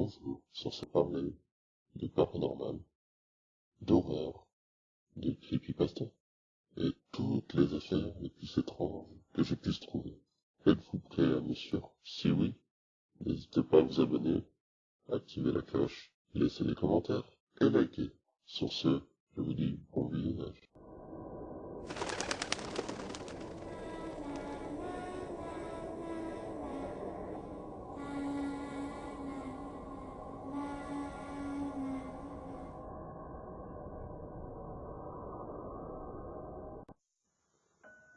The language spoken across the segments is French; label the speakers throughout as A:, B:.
A: Bonjour, censé parler de paranormal, d'horreur, de creepypasta, et toutes les affaires les plus étranges que je puisse trouver. Êtes-vous prêt à me suivre? Si oui, n'hésitez pas à vous abonner, activer la cloche, laisser des commentaires et liker. Sur ce, je vous dis bon visionnage.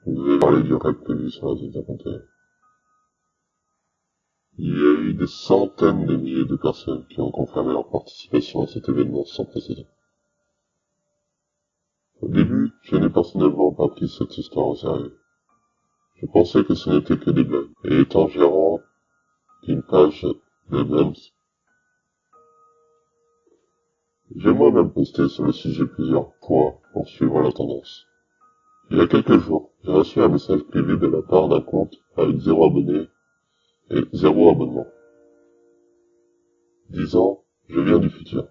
A: Je vais parler du rêve prévu sur la zone 51. Il y a eu des centaines de milliers de personnes qui ont confirmé leur participation à cet événement sans précédent. Au début, je n'ai personnellement pas pris cette histoire au sérieux. Je pensais que ce n'était que des blagues, et étant gérant d'une page de memes, j'ai moi-même posté sur le sujet plusieurs fois pour suivre la tendance. Il y a quelques jours, j'ai reçu un message privé de la part d'un compte avec 0 abonnés et 0 abonnement, disant « Je viens du futur ».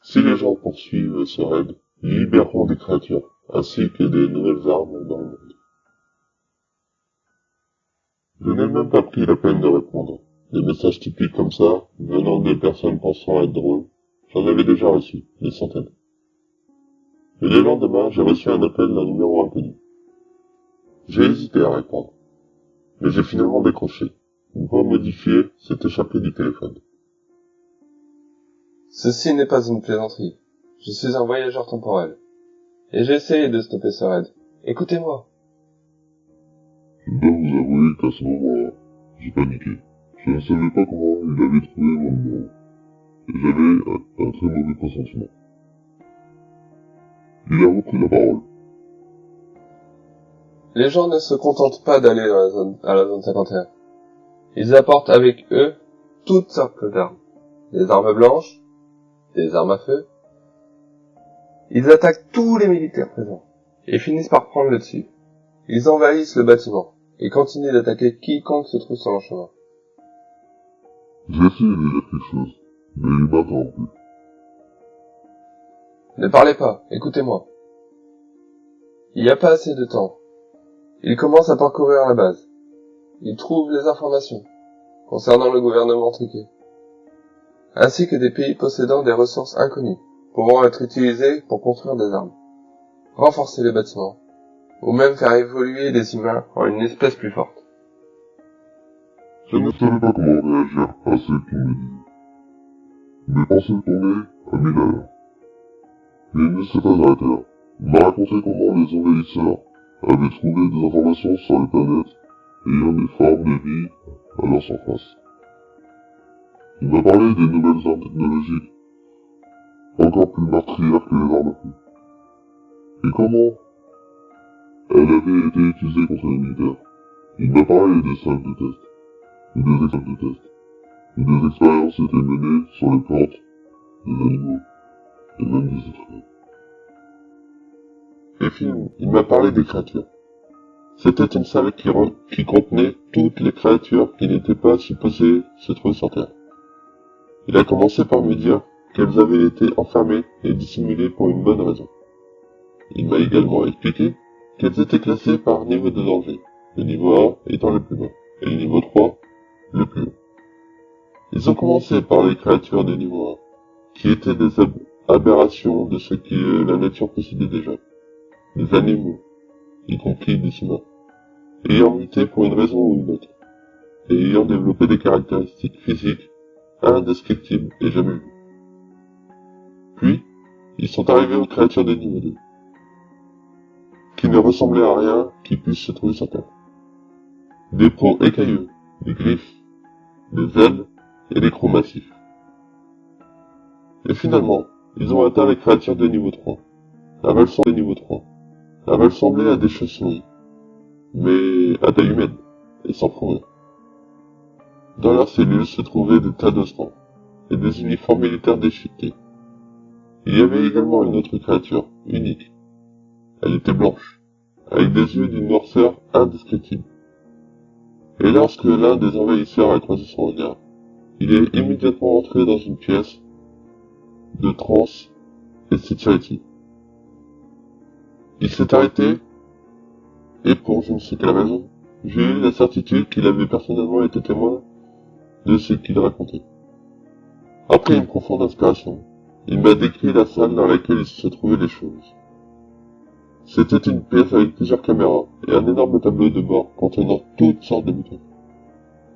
A: Si les gens poursuivent ce raid, ils libéreront des créatures, ainsi que des nouvelles armes dans le monde. Je n'ai même pas pris la peine de répondre. Des messages typiques comme ça, venant de personnes pensant être drôles, j'en avais déjà reçu, des centaines. Et le lendemain, j'ai reçu un appel d'un numéro inconnu. J'ai hésité à répondre, mais j'ai finalement décroché. Une voix modifiée s'est échappée du téléphone.
B: Ceci n'est pas une plaisanterie. Je suis un voyageur temporel. Et j'ai essayé de stopper ce raid. Écoutez-moi.
A: Je dois vous avouer qu'à ce moment-là, j'ai paniqué. Je ne savais pas comment il avait trouvé mon numéro. Et j'avais un très mauvais pressentiment. Il a repris la parole.
B: Les gens ne se contentent pas d'aller à la zone 51. Ils apportent avec eux toutes sortes d'armes. Des armes blanches, des armes à feu. Ils attaquent tous les militaires présents et finissent par prendre le dessus. Ils envahissent le bâtiment et continuent d'attaquer quiconque se trouve sur leur chemin.
A: J'ai essayé de dire quelque chose, mais il m'a interrompu.
B: Ne parlez pas, écoutez-moi. Il n'y a pas assez de temps. Ils commencent à parcourir la base. Ils trouvent les informations concernant le gouvernement truqué, ainsi que des pays possédant des ressources inconnues, pouvant être utilisées pour construire des armes, renforcer les bâtiments, ou même faire évoluer les humains en une espèce plus forte.
A: Je ne savais pas comment réagir à ce qu'il me disait. Mes pensées tournaient à 1000 à l'heure. Mais il ne s'est pas arrêté là. Il m'a raconté comment les envahisseurs avaient trouvé des informations sur les planètes ayant des formes de vie à leur surface. Il m'a parlé des nouvelles armes technologiques, encore plus meurtrières que les armes à feu. Et comment elles avaient été utilisées contre les militaires. Il m'a parlé des salles de test, ou des salles de test, où des expériences étaient menées sur les plantes, des animaux, et même des êtres humains. Et puis, il m'a parlé des créatures. C'était une salle qui contenait toutes les créatures qui n'étaient pas supposées se trouver sur Terre. Il a commencé par me dire qu'elles avaient été enfermées et dissimulées pour une bonne raison. Il m'a également expliqué qu'elles étaient classées par niveau de danger, le niveau 1 étant le plus bas, et le niveau 3 le plus haut. Ils ont commencé par les créatures de niveau 1, qui étaient des aberrations de ce que la nature possédait déjà. Des animaux, y compris des humains, ayant muté pour une raison ou une autre, et ayant développé des caractéristiques physiques indescriptibles et jamais vues. Puis, ils sont arrivés aux créatures de niveau 2, qui ne ressemblaient à rien qui puisse se trouver sur Terre. Des peaux écailleux, des griffes, des ailes et des crocs massifs. Et finalement, ils ont atteint les créatures de niveau 3. Elles ressemblaient de niveau 3. Elles ressemblaient à des chauves-souris, mais à taille humaine, et sans fourrure. Dans leurs cellules se trouvaient des tas d'ossements, et des uniformes militaires déchiquetés. Il y avait également une autre créature, unique. Elle était blanche, avec des yeux d'une noirceur indescriptible. Et lorsque l'un des envahisseurs a croisé son regard, est immédiatement entré dans une pièce de trance et Security. Il s'est arrêté, et pour je ne sais quelle raison, j'ai eu la certitude qu'il avait personnellement été témoin de ce qu'il racontait. Après une profonde inspiration, il m'a décrit la salle dans laquelle il se trouvaient les choses. C'était une pièce avec plusieurs caméras et un énorme tableau de bord contenant toutes sortes de boutons.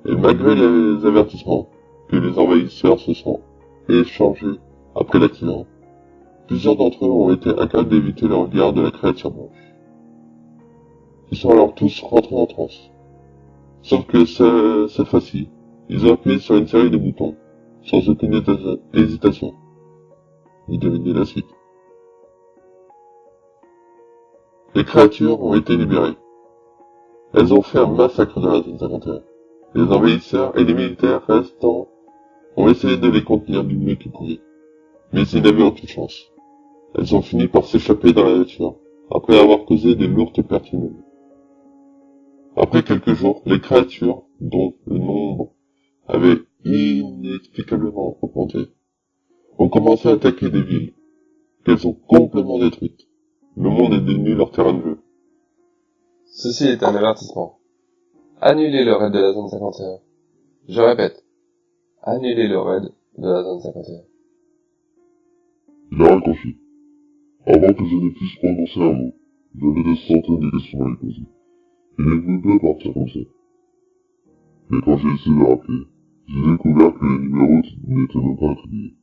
A: Et malgré les avertissements que les envahisseurs se sont échangés après l'accident, plusieurs d'entre eux ont été incapables d'éviter le regard de la créature blanche. Ils sont alors tous rentrés en transe. Sauf que cette fois-ci, ils ont appuyé sur une série de boutons, sans aucune hésitation. Vous devinez la suite. Les créatures ont été libérées. Elles ont fait un massacre dans la zone 51. Les envahisseurs et les militaires restants ont essayé de les contenir du mieux qu'ils pouvaient. Mais ils n'avaient aucune chance. Elles ont fini par s'échapper dans la nature, après avoir causé de lourdes pertes humaines. Après quelques jours, les créatures, dont le nombre avait inexplicablement augmenté, ont commencé à attaquer des villes, qu'elles ont complètement détruites. Le monde est devenu leur terrain de jeu.
B: Ceci est un avertissement. Annulez le raid de la zone 51. Je répète. Annulez le raid de la zone 51.
A: Il a raccroché. Avant que je ne puisse prononcer un mot, j'avais des centaines de questions à lui poser. Il ne voulait pas partir comme ça. Mais quand j'ai essayé de rappeler, j'ai découvert que les numéros n'étaient même pas attribués.